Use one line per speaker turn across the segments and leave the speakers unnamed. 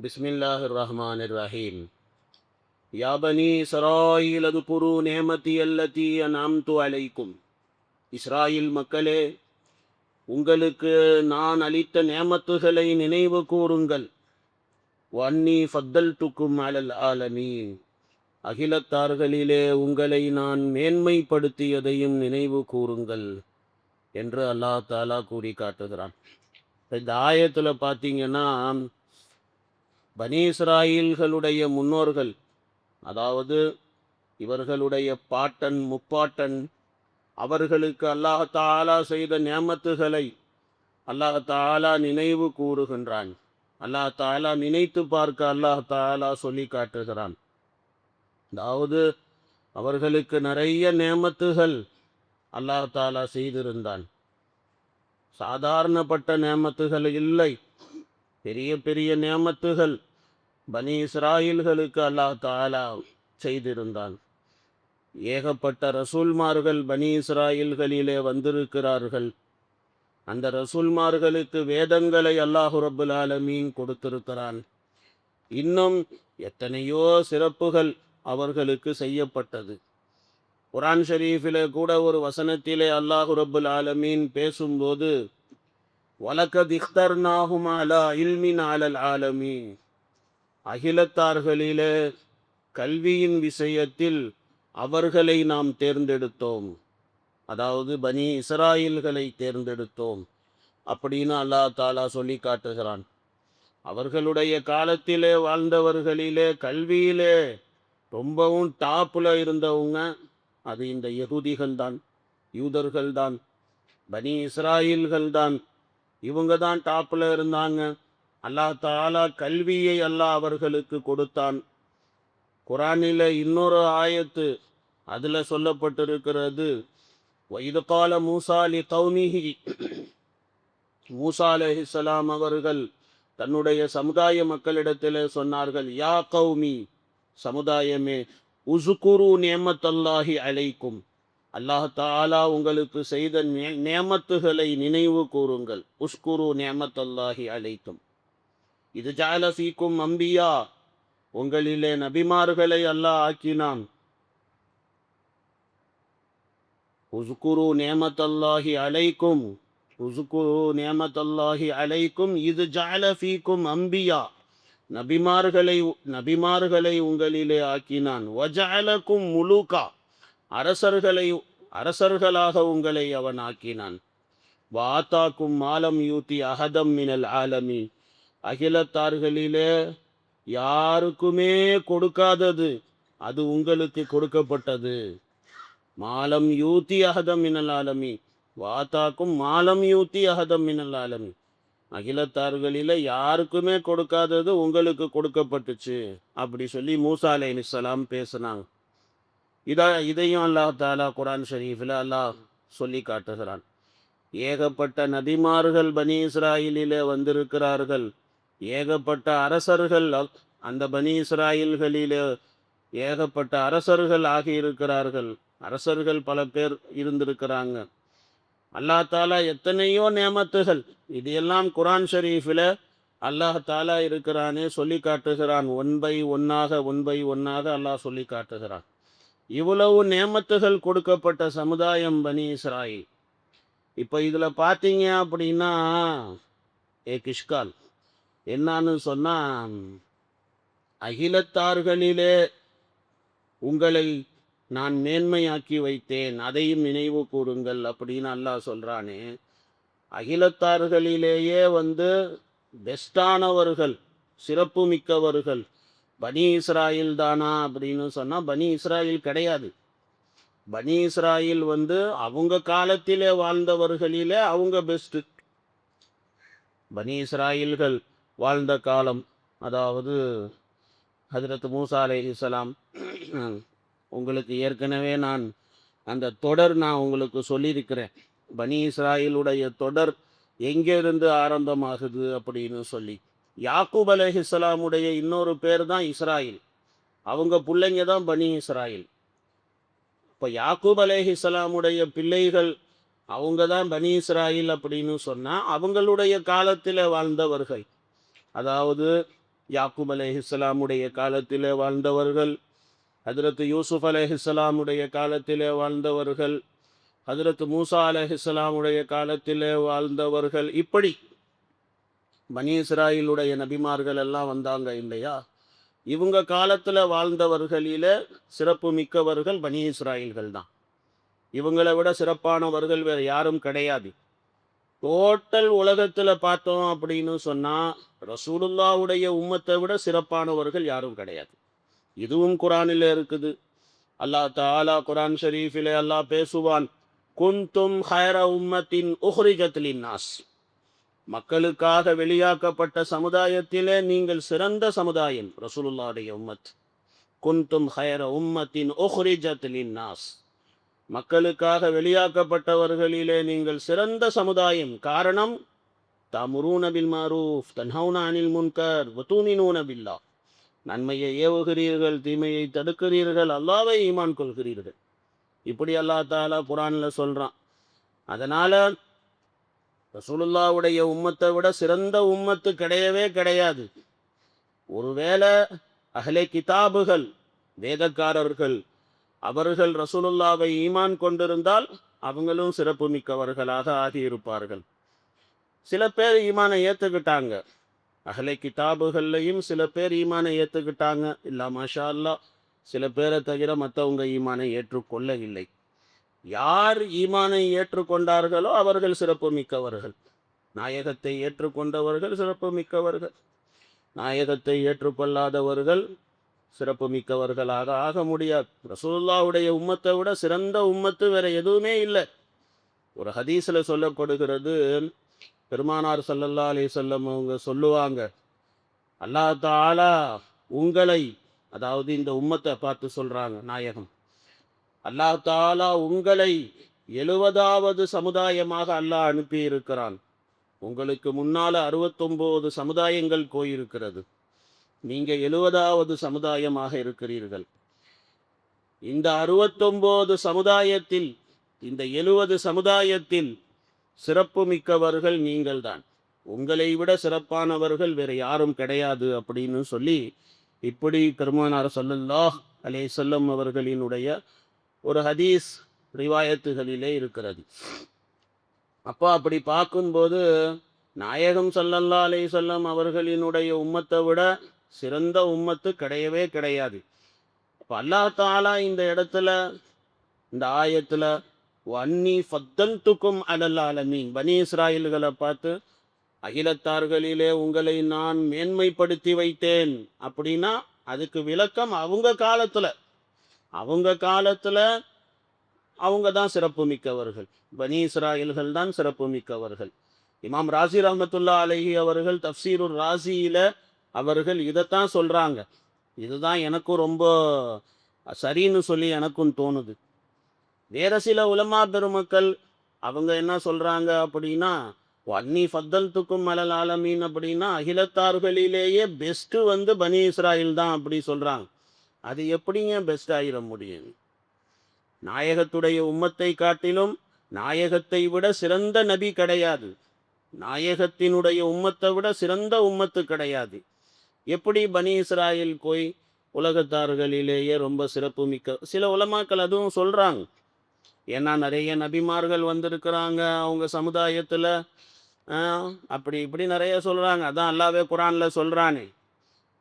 பிஸ்மில்லாஹிர் ரஹ்மானிர் ரஹீம். யா பனி இஸ்ராயீல் அத்குரு நிஅமதி அல்லதி அன்அம்து அலைக்கும். இஸ்ராயில் மக்களே, உங்களுக்கு நான் அளித்த நேமத்துகளை நினைவு கூறுங்கள். வன்னி ஃபத்தல்துக்கும் அலல் ஆலமீன். அகிலத்தார்களிலே உங்களை நான் மேன்மைப்படுத்தியதையும் நினைவு கூறுங்கள் என்று அல்லாஹ் தாலா கூறி காட்டுகிறான். இந்த ஆயத்தில் பார்த்தீங்கன்னா, பனி இஸ்ராயீல்களுடைய முன்னோர்கள், அதாவது இவர்களுடைய பாட்டன் முப்பாட்டன், அவர்களுக்கு அல்லாஹ் தாலா செய்த நியமத்துகளை அல்லாஹ் தாலா நினைவு கூறுகின்றான். அல்லாஹ் தாலா நினைத்து பார்க்க அல்லாஹ் தாலா சொல்லி காட்டுகிறான். அதாவது அவர்களுக்கு நிறைய நியமத்துகள் அல்லாஹ் தாலா செய்திருந்தான். சாதாரணப்பட்ட நியமத்துகள் இல்லை, பெரிய பெரிய நியமத்துகள் பனி இஸ்ராயீல்களுக்கு அல்லாஹ் தாலா செய்திருந்தான். ஏகப்பட்ட ரசூல்மார்கள் பனி இஸ்ராயீல்களிலே வந்திருக்கிறார்கள். அந்த ரசூல்மார்களுக்கு வேதங்களை அல்லாஹு ரப்புல் ஆலமீன் கொடுத்திருக்கிறான். இன்னும் எத்தனையோ சிறப்புகள் அவர்களுக்கு செய்யப்பட்டது. குர்ஆன் ஷரீஃபிலே கூட ஒரு வசனத்திலே அல்லாஹு ரப்புல் ஆலமீன் பேசும்போது, வலகத் இக்தர்நாஹும் அலா இல்மின் அலல் ஆலமீன், அகிலத்தார்களிலே கல்வியின் விஷயத்தில் அவர்களை நாம் தேர்ந்தெடுத்தோம், அதாவது பனி இஸ்ராயீல்களை தேர்ந்தெடுத்தோம் அப்படின்னு அல்லாஹ் தாலா சொல்லி காட்டுகிறான். அவர்களுடைய காலத்திலே வாழ்ந்தவர்களிலே கல்வியிலே ரொம்பவும் டாப்பில் இருந்தவங்க அது இந்த யகூதிகள் தான், யூதர்கள் தான், பனி இஸ்ராயீல்கள் தான். இவங்க தான் டாப்பில் இருந்தாங்க. அல்லாஹ் தாலா கல்வியை அல்லாஹ் அவர்களுக்கு கொடுத்தான். குர்ஆனில் இன்னொரு ஆயத்து அதில் சொல்லப்பட்டிருக்கிறது, வைது கால மூசா லி கௌமிஹி, மூசா அலைஹிஸ்ஸலாம் அவர்கள் தன்னுடைய சமுதாய மக்களிடத்தில் சொன்னார்கள், யா கௌமி, சமுதாயமே, உஸ்குரு நியமத்தல்லாஹி அலைக்கும், அல்லாஹ் தாலா உங்களுக்கு செய்த நியமத்துகளை நினைவு கூறுங்கள். உஸ்குரு நியமத்தல்லாஹி அலைக்கும். இது ஜஅல ஃபீக்கும் அம்பியா, உங்களிலே நபிமார்களை அல்லாஹ் ஆக்கினான். உஸ்குரு நியமத்தல்லாஹி அலைக்கும், உஸ்குரு நியமத்தல்லாஹி அலைக்கும் இது ஜஅல ஃபீக்கும் அம்பியா, நபிமார்களை உங்களிலே ஆக்கினான். வஜஅலக்கும் முலுகா, அரசர்களாக உங்களை அவன் ஆக்கினான். வாத்தாக்கும் மாலம் யூத்தி அஹதம் மினல் ஆலமி, அகிலத்தார்களிலே யாருக்குமே கொடுக்காதது அது உங்களுக்கு கொடுக்கப்பட்டது. மாலம் யூத்தி அஹதம் மினல் ஆலமி, வாத்தாக்கும் மாலம் யூத்தி அஹதம் மினல் ஆலமி, அகிலத்தார்களில் யாருக்குமே கொடுக்காதது உங்களுக்கு கொடுக்கப்பட்டுச்சு அப்படி சொல்லி மூசா அலைஹிஸ்ஸலாம் பேசினாங்க. இதையும் அல்லாஹ் தாலா குர்ஆன் ஷரீஃபில் அல்லாஹ் சொல்லி காட்டுகிறான். ஏகப்பட்ட நபிமார்கள் பனி இஸ்ராயீலிலே வந்திருக்கிறார்கள். ஏகப்பட்ட அரசர்கள் அந்த பனி இஸ்ராயீல்களிலே ஏகப்பட்ட அரசர்கள் ஆகியிருக்கிறார்கள். அரசர்கள் பல பேர் இருந்திருக்கிறாங்க. அல்லாஹ் தாலா எத்தனையோ நியமத்துகள், இது எல்லாம் குர்ஆன் ஷரீஃபில் அல்லாஹ் தாலா இருக்கிறானே சொல்லி காட்டுகிறான். ஒன் பை ஒன்னாக அல்லாஹ் சொல்லி காட்டுகிறான். இவ்வளவு நியமத்துகள் கொடுக்கப்பட்ட சமுதாயம் பனி இஸ்ராயில். இப்போ இதில் பார்த்தீங்க அப்படின்னா கிஷ்கால் என்னான்னு சொன்னால், அகிலத்தார்களிலே உங்களை நான் மேன்மையாக்கி வைத்தேன், அதையும் நினைவு கூறுங்கள் அப்படின்னு அல்லாஹ் சொல்கிறானே. அகிலத்தார்களிலேயே பெஸ்டானவர்கள், சிறப்பு மிக்கவர்கள் பனி இஸ்ராயில் தானா அப்படின்னு சொன்னால் பனி இஸ்ராயில் கிடையாது. பனி இஸ்ராயில் அவங்க காலத்திலே வாழ்ந்தவர்களிலே அவங்க பெஸ்ட்டு. பனி இஸ்ராயில்கள் வாழ்ந்த காலம், அதாவது ஹஜ்ரத் மூசா அலைஹிஸ்ஸலாம், உங்களுக்கு ஏற்கனவே நான் அந்த தொடர் உங்களுக்கு சொல்லியிருக்கிறேன். பனி இஸ்ராயிலுடைய தொடர் எங்கேருந்து ஆரம்பமாகுது அப்படின்னு சொல்லி. யாக்கூப் அலைஹிஸ்ஸலாமுடைய இன்னொரு பேர் தான் இஸ்ராயில். அவங்க பிள்ளைங்க தான் பனி இஸ்ராயில். இப்போ யாக்கூப் அலைஹிஸ்ஸலாமுடைய பிள்ளைகள் அவங்க தான் பனி இஸ்ராயில் அப்படின்னு சொன்னால் அவங்களுடைய காலத்தில் வாழ்ந்தவர்கள். அதாவது யாக்கூப் அலைஹிஸ்ஸலாமுடைய காலத்திலே வாழ்ந்தவர்கள், ஹஜ்ரத் யூசுப் அலைஹிஸ்ஸலாமுடைய காலத்திலே வாழ்ந்தவர்கள், ஹஜ்ரத் மூசா அலைஹிஸ்ஸலாமுடைய காலத்திலே வாழ்ந்தவர்கள், இப்படி பனி இஸ்ராயிலுடைய நபிமார்கள் எல்லாம் வந்தாங்க இல்லையா? இவங்க காலத்தில் வாழ்ந்தவர்களில் சிறப்பு மிக்கவர்கள் பனி இஸ்ராயில்கள் தான். இவங்களை விட சிறப்பானவர்கள் வேறு யாரும் கிடையாது. டோட்டல் உலகத்தில் பார்த்தோம் அப்படின்னு சொன்னால் ரசூலுல்லாவுடைய உம்மத்தை விட சிறப்பானவர்கள் யாரும் கிடையாது. இதுவும் குரானில் இருக்குது. அல்லாஹ் தஆலா குரான் ஷரீஃபிலே அல்லாஹ் பேசுவான், குன்தும் ஹைர உம்மத்தின் உஹ்ரிஜத் லின்னாஸ், மக்களுக்காக வெளியாக்கப்பட்ட சமுதாயத்திலே நீங்கள் சிறந்த சமுதாயம் ரசூலுல்லாஹுடைய உம்மத். குன்தும் ஹைர உம்மத்தின் உஹ்ரிஜத் லின்னாஸ், மக்களுக்காக வெளியாக்கப்பட்டவர்களிலே நீங்கள் சிறந்த சமுதாயம். காரணம், தமுரூன பில் மாரூஃப் தன்ஹவுன அனில் முன்கர் வதூமினூன பில்லாஹ், நன்மையை ஏவுகிறீர்கள், தீமையை தடுக்கிறீர்கள், அல்லாஹ்வை ஈமான் கொள்கிறீர்கள். இப்படி அல்லாஹ் தஆலா குர்ஆனில் சொல்கிறான். அதனால் ரசூலுல்லாவுடைய உம்மத்தை விட சிறந்த உம்மத்து கிடையவே கிடையாது. ஒருவேளை அஹ்லே கிதாபுகள், வேதக்காரர்கள், அவர்கள் ரசூலுல்லாவை ஈமான் கொண்டிருந்தால் அவங்களும் சிறப்பு மிக்கவர்களாக ஆகியிருப்பார்கள். சில பேர் ஈமானை ஏற்றுக்கிட்டாங்க, அஹ்லே கிதாபுகள்லையும் சில பேர் ஈமானை ஏற்றுக்கிட்டாங்க, இல்லா மாஷா அல்லாஹ். சில பேரை தவிர மற்றவங்க ஈமானை ஏற்றுக்கொள்ளவில்லை. யார் ஈமானை ஏற்றுக்கொண்டார்களோ அவர்கள் சிறப்பு மிக்கவர்கள். நாயகத்தை ஏற்றுக்கொண்டவர்கள் சிறப்பு மிக்கவர்கள், நாயகத்தை ஏற்றுக்கொள்ளாதவர்கள் சிறப்பு மிக்கவர்களாக ஆக முடியாது. ரசூலுல்லாஹுடைய உம்மத்தை விட சிறந்த உம்மத்து வேற எதுவுமே இல்லை. ஒரு ஹதீஸில் சொல்லப்படுகிறது, பெருமானார் ஸல்லல்லாஹு அலைஹி வஸல்லம் அவங்க சொல்லுவாங்க, அல்லாஹ் தஆலா உங்களை, அதாவது இந்த உம்மத்தை பார்த்து சொல்றாங்க நாயகம், அல்லாஹ் தஆலா உங்களை 70வது சமுதாயமாக அல்லாஹ் அனுப்பி இருக்கிறான். உங்களுக்கு முன்னால 69 சமுதாயங்கள் போயிருக்கிறது, நீங்க 70வது சமுதாயமாக இருக்கிறீர்கள். இந்த 69 சமுதாயத்தில், இந்த 70 சமுதாயத்தில் சிறப்பு மிக்கவர்கள் நீங்கள் தான், உங்களை விட சிறப்பானவர்கள் வேறு யாரும் கிடையாது அப்படின்னு சொல்லி, இப்படி பெருமானார் ஸல்லல்லாஹு அலைஹி வஸல்லம் அவர்களினுடைய ஒரு ஹதீஸ் ரிவாயத்துகளிலே இருக்கிறது. அப்போ அப்படி பார்க்கும்போது நாயகம் ஸல்லல்லாஹு அலைஹி வஸல்லம் அவர்களினுடைய உம்மத்தை விட சிறந்த உம்மத்து கிடையவே கிடையாது. அப்போ அல்லாஹ் தஆலா இந்த இடத்துல, இந்த ஆயத்தில், வன்னி ஃபத்தல்துக்கும் அலல் ஆலமீன், பனி இஸ்ராயில்களை பார்த்து அகிலத்தார்களிலே உங்களை நான் மேன்மைப்படுத்தி வைத்தேன் அப்படின்னா அதுக்கு விளக்கம் அவங்க காலத்தில், அவங்க காலத்தில் அவங்க தான் சிறப்பு மிக்கவர்கள், பனி இஸ்ராயில்கள் தான் சிறப்பு மிக்கவர்கள். இமாம் ராசி ரஹ்மத்துல்லாஹி அலைஹி அவர்கள் தஃப்சீருர் ராசியில் அவர்கள் இதைத்தான் சொல்கிறாங்க. இதுதான் எனக்கும் ரொம்ப சரின்னு சொல்லி எனக்கும் தோணுது. வேறு சில உலமா பெருமக்கள் அவங்க என்ன சொல்கிறாங்க அப்படின்னா, வன்னி ஃபத்தல்துக்கும் அலல் ஆலமீன் அப்படின்னா அகிலத்தார்களிலேயே பெஸ்ட்டு பனி இஸ்ராயில் தான் அப்படி சொல்கிறாங்க. அது எப்படிங்க பெஸ்ட் ஆகிட முடியும்? நாயகத்துடைய உம்மத்தை காட்டிலும் நாயகத்தை விட சிறந்த நபி கிடையாது, நாயகத்தினுடைய உம்மத்தை விட சிறந்த உம்மத்து கிடையாது. எப்படி பனி இஸ்ராயில் போய் உலகத்தார்களிலேயே ரொம்ப சிறப்பு மிக்க, சில உலமாக்கள் அதுவும் சொல்கிறாங்க. ஏன்னா நிறைய நபிமார்கள் வந்திருக்கிறாங்க அவங்க சமுதாயத்தில், அப்படி இப்படி நிறைய சொல்கிறாங்க. அதான் அல்லாஹ்வே குர்ஆனில் சொல்கிறானே,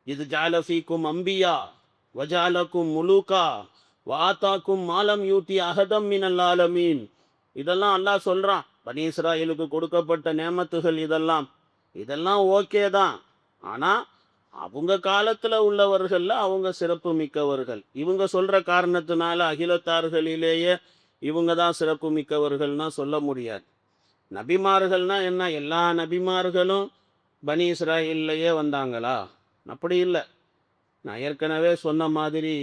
இது ஜாலஃபீக்கும் அம்பியா வஜாலக்கும் முலூக்கா வாத்தாக்கும் மாலம் யூத்தி அஹதம் மினல் ஆலமீன், இதெல்லாம் அல்லாஹ் சொல்கிறான். பனி இஸ்ராயிலுக்கு கொடுக்கப்பட்ட நேமத்துகள் இதெல்லாம் ஓகே தான். ஆனால் அவங்க காலத்தில் உள்ளவர்களில் அவங்க சிறப்பு மிக்கவர்கள். இவங்க சொல்கிற காரணத்தினால அகிலத்தார்களிலேயே இவங்க தான் சிறப்பு மிக்கவர்கள்னா சொல்ல முடியாது. நபிமார்கள்னா என்ன, எல்லா நபிமார்களும் பனி இஸ்ராயில்லையே வந்தாங்களா? அப்படி இல்லை. நான் ஏற்கனவே சொன்ன மாதிரி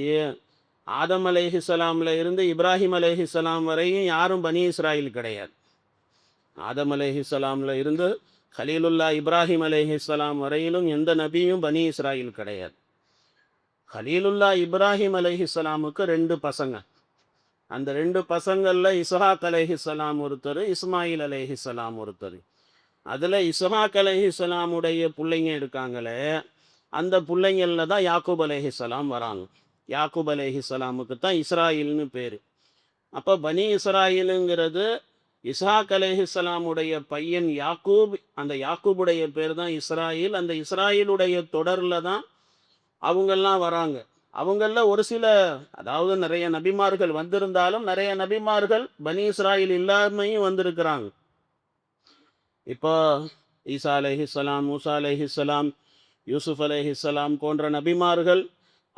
ஆதம் அலைஹிஸ்ஸலாமில் இருந்து இப்ராஹிம் அலைஹிஸ்ஸலாம் வரையும் யாரும் பனி இஸ்ராயில் கிடையாது. ஆதம் அலைஹிஸ்ஸலாமில் இருந்து கலீலுல்லா இப்ராஹிம் அலைஹிஸ்ஸலாம் வரையிலும் எந்த நபியும் பனி இஸ்ராயில் கிடையாது. கலீலுல்லா இப்ராஹிம் அலைஹிஸ்ஸலாமுக்கு 2 பசங்க. அந்த 2 பசங்களில் இஸ்ஹாக் அலைஹிஸ்ஸலாம் ஒருத்தர், இஸ்மாயில் அலைஹிஸ்ஸலாம் ஒருத்தர். அதில் இஸ்ஹாக் அலைஹிஸ்ஸலாமுடைய பிள்ளைங்க இருக்காங்களே, அந்த பிள்ளைங்களில் தான் யாக்கூப் அலைஹிஸ்ஸலாம் வராங்க. யாக்கூப் அலைஹிஸ்ஸலாமுக்கு தான் இஸ்ராயில்னு பேர். அப்போ பனி இஸ்ராயிலுங்கிறது இஸ்ஹாக் அலைஹிஸ்ஸலாமுடைய பையன் யாக்கூப், அந்த யாக்கூபுடைய பேர் தான் இஸ்ராயில். அந்த இஸ்ராயிலுடைய தொடரில் தான் அவங்கெல்லாம் வராங்க. அவங்களில் ஒரு சில, அதாவது நிறைய நபிமார்கள் வந்திருந்தாலும் நிறைய நபிமார்கள் பனி இஸ்ராயில் இல்லாமையும் வந்திருக்கிறாங்க. இப்போ ஈசா அலைஹிஸ்ஸலாம், மூசா அலைஹிஸ்ஸலாம், யூசுப் அலைஹிஸ்ஸலாம் போன்ற நபிமார்கள்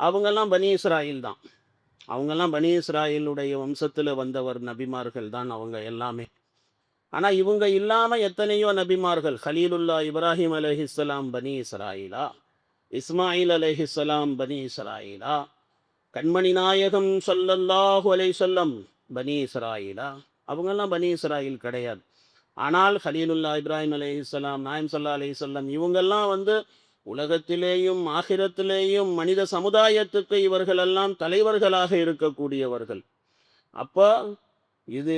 அவங்கெல்லாம் பனி இஸ்ராயில் தான். அவங்கெல்லாம் பனி இஸ்ராயிலுடைய வம்சத்தில் வந்தவர் நபிமார்கள் தான் அவங்க எல்லாமே. ஆனால் இவங்க இல்லாமல் எத்தனையோ நபிமார்கள், ஹலீலுல்லா இப்ராஹிம் அலைஹிஸ்ஸலாம் பனி இஸ்ராயிலா, இஸ்மாயில் அலைஹிஸ்ஸலாம் பனி இஸ்ராயிலா, கண்மணி நாயகம் ஸல்லல்லாஹு அலைஹி வஸல்லம் பனி இஸ்ராயிலா, அவங்கெல்லாம் பனி இஸ்ராயில் கிடையாது. ஆனால் ஹலீலுல்லா இப்ராஹிம் அலைஹிஸ்ஸலாம், நாயம் ஸல்லல்லாஹு அலைஹி வஸல்லம் இவங்கெல்லாம் உலகத்திலேயும் ஆகிரத்திலேயும் மனித சமுதாயத்துக்கு இவர்களெல்லாம் தலைவர்களாக இருக்கக்கூடியவர்கள். அப்போ இது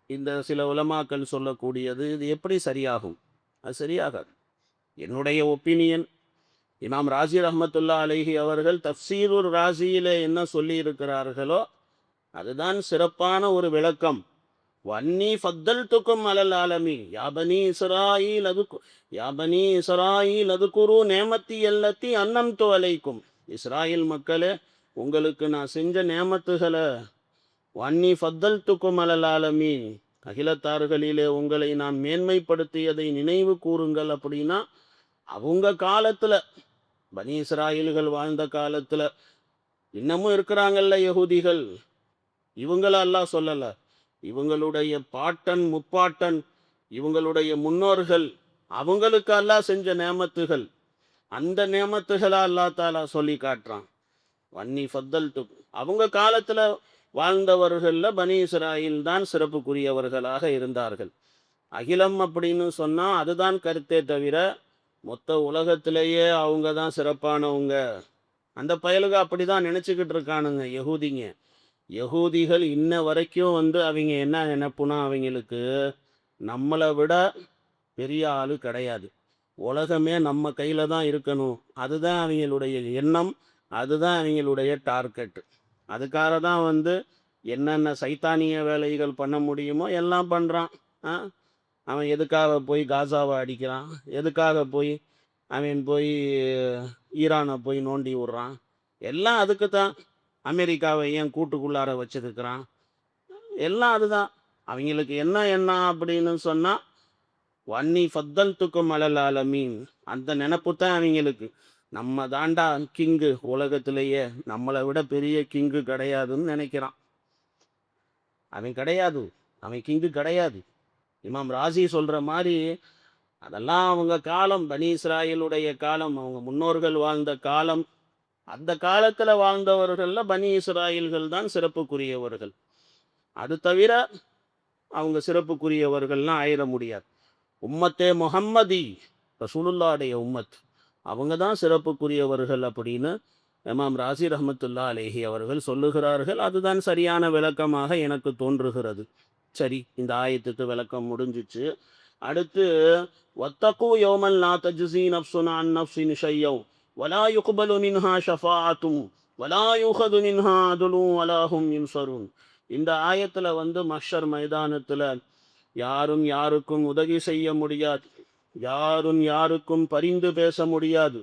இந்த சில உலமாக்கள் சொல்லக்கூடியது இது எப்படி சரியாகும்? அது சரியாகாது. என்னுடைய ஒப்பீனியன், இமாம் ராசி ரஹ்மத்துல்லா அலைஹி அவர்கள் தஃப்சீருர் ராசியிலே என்ன சொல்லி இருக்கிறார்களோ அதுதான் சிறப்பான ஒரு விளக்கம். வன்னி ஃபத்தல்துக்கும் அலல் ஆலமீன் யா பனி இஸ்ராயீல் அதுகுரு நேமத்தி அல்லத்தி அன்னம்து அலைக்கும். இஸ்ராயில் மக்களே, உங்களுக்கு நான் செஞ்ச நேமத்துகளை, வன்னி ஃபத்தல்துக்கும் அலல் ஆலமீன், அகிலத்தார்களிலே உங்களை நான் மேன்மைப்படுத்தியதை நினைவு கூறுங்கள். அப்படின்னா அவங்க காலத்தில், பனி இஸ்ராயில்கள் வாழ்ந்த காலத்தில் இன்னமும் இருக்கிறாங்கல்ல யகூதிகள், இவங்கள அல்லாஹ் சொல்லலை, இவங்களுடைய பாட்டன் முப்பாட்டன் இவங்களுடைய முன்னோர்கள் அவங்களுக்கு அல்லாஹ் செஞ்ச நேமத்துகள், அந்த நேமத்துகளை அல்லாஹ் தாலா சொல்லி காட்டுறான். வன்னி ஃபத்தல்து, அவங்க காலத்தில் வாழ்ந்தவர்களில் பனி இஸ்ராயில் தான் சிறப்புக்குரியவர்களாக இருந்தார்கள். அகிலம் அப்படின்னு சொன்னால் அதுதான் கருத்தே தவிர மொத்த உலகத்திலேயே அவங்க தான் சிறப்பானவங்க, அந்த பயலுக அப்படி தான் நினச்சிக்கிட்டு இருக்கானுங்க யகூதிங்க. யகூதிகள் இன்ன வரைக்கும் அவங்க என்ன நினைப்புனா, அவங்களுக்கு நம்மளை விட பெரிய ஆள் கிடையாது, உலகமே நம்ம கையில் தான் இருக்கணும், அதுதான் அவங்களுடைய எண்ணம், அதுதான் அவங்களுடைய டார்கெட்டு. அதுக்காக தான் என்னென்ன சைத்தானிய வேலைகள் பண்ண முடியுமோ எல்லாம் பண்ணுறான். அவன் எதுக்காக போய் காசாவை அடிக்கிறான், எதுக்காக போய் அவன் போய் ஈரானை போய் நோண்டி விட்றான், எல்லாம் அதுக்கு தான். அமெரிக்காவை ஏன் கூட்டுக்குள்ளார வச்சிருக்கிறான், எல்லாம் அதுதான். அவங்களுக்கு என்ன அப்படின்னு சொன்னால் வன்னி ஃபத்தல்துக்கும் அலல் ஆலமீன், அந்த நினப்பு தான் அவங்களுக்கு. நம்ம தாண்டா கிங்கு, உலகத்திலேயே நம்மளை விட பெரிய கிங்கு கிடையாதுன்னு நினைக்கிறான். அவன் கிடையாது, அவன் கிங்கு கிடையாது. இமாம் ராசி சொல்கிற மாதிரி அதெல்லாம் அவங்க காலம், பனி இஸ்ராயிலுடைய காலம், அவங்க முன்னோர்கள் வாழ்ந்த காலம். அந்த காலத்தில் வாழ்ந்தவர்களில் பனி இஸ்ராயில்கள் தான் சிறப்புக்குரியவர்கள். அது தவிர அவங்க சிறப்புக்குரியவர்கள்லாம் ஆயிட முடியாது. உம்மத்தே முஹம்மதி, ரசூலுல்லாஹுடைய உம்மத், அவங்க தான் சிறப்புக்குரியவர்கள் அப்படின்னு இமாம் ராசி ரஹ்மத்துல்லா அலைஹி அவர்கள் சொல்லுகிறார்கள். அதுதான் சரியான விளக்கமாக எனக்கு தோன்றுகிறது. சரி, இந்த ஆயத்துக்கு விளக்கம் முடிஞ்சிச்சு. அடுத்து, வத்தகு யௌமன் லா தஜ்ஸி நஃப்ஸுன் அன் நஃப்ஸின் ஷையன் வலா யுக்பலு மின்ஹா ஷஃபாஅத்தும் வலா யுஹது மின்ஹா அதுலும் வலா ஹும் யுன்ஸரூன். இந்த ஆயத்தில் மஹ்ஷர் மைதானத்தில் யாரும் யாருக்கும் உதவி செய்ய முடியாது, யாரும் யாருக்கும் பரிந்து பேச முடியாது,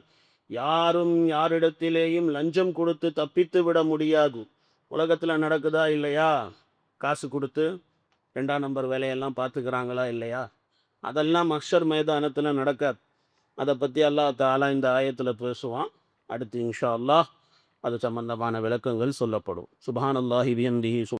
யாரும் யாரிடத்திலேயும் லஞ்சம் கொடுத்து தப்பித்து விட முடியாது. உலகத்தில் நடக்குதா இல்லையா? காசு கொடுத்து 2ஆம் நம்பர் வேலையெல்லாம் பார்த்துக்கிறாங்களா இல்லையா? அதெல்லாம் மஹ்ஷர் மைதானத்தில் நடக்காது. அதை பற்றி அல்லாஹ் தஆலா இந்த ஆயத்தில் பேசுவான். அடுத்து இன்ஷா அல்லாஹ் அது சம்பந்தமான விளக்கங்கள் சொல்லப்படும். சுப்ஹானல்லாஹி பிஹம்திஹி.